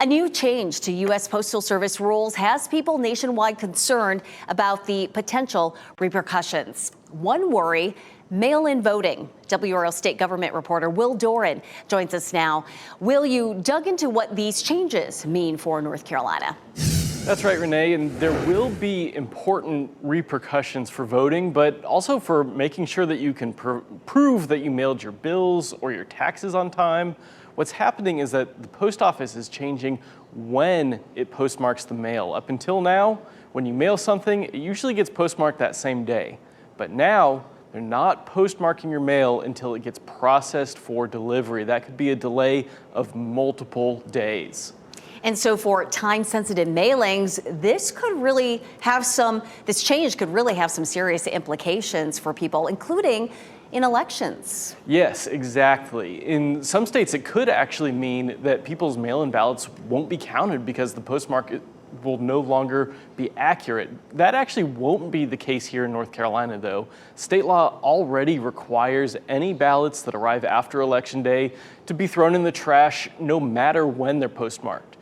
A new change to U.S. Postal Service rules has people nationwide concerned about the potential repercussions. One worry, mail-in voting. WRL State Government reporter Will Doran joins us now. Will, you dug into what these changes mean for North Carolina? That's right, Renee, and there will be important repercussions for voting, but also for making sure that you can prove that you mailed your bills or your taxes on time. What's happening is that the post office is changing when it postmarks the mail. Up until now, when you mail something, it usually gets postmarked that same day. But now, they're not postmarking your mail until it gets processed for delivery. That could be a delay of multiple days. And so for time-sensitive mailings, this change could really have some serious implications for people, including in elections. Yes, exactly. In some states, it could actually mean that people's mail-in ballots won't be counted because the postmark will no longer be accurate. That actually won't be the case here in North Carolina, though. State law already requires any ballots that arrive after Election Day to be thrown in the trash no matter when they're postmarked.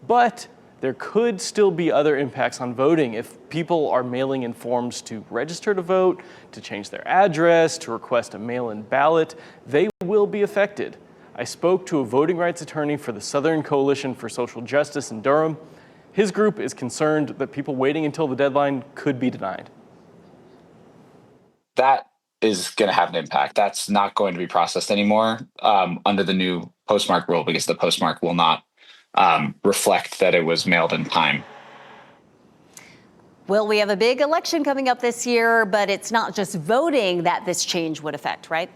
But there could still be other impacts on voting if people are mailing in forms to register to vote, to change their address, to request a mail-in ballot. They will be affected. I spoke to a voting rights attorney for the Southern Coalition for Social Justice in Durham. His group is concerned that people waiting until the deadline could be denied. That is going to have an impact. That's not going to be processed anymore under the new postmark rule because the postmark will not reflect that it was mailed in time. Well, we have a big election coming up this year, but it's not just voting that this change would affect, right?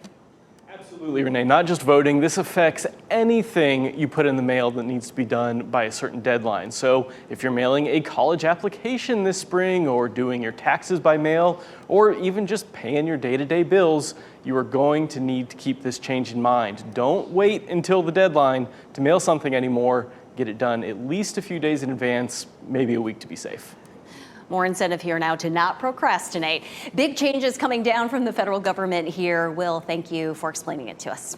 Absolutely, Renee. Not just voting. This affects anything you put in the mail that needs to be done by a certain deadline. So if you're mailing a college application this spring or doing your taxes by mail or even just paying your day-to-day bills, you are going to need to keep this change in mind. Don't wait until the deadline to mail something anymore. Get it done at least a few days in advance, maybe a week to be safe. More incentive here now to not procrastinate. Big changes coming down from the federal government here. Will, thank you for explaining it to us.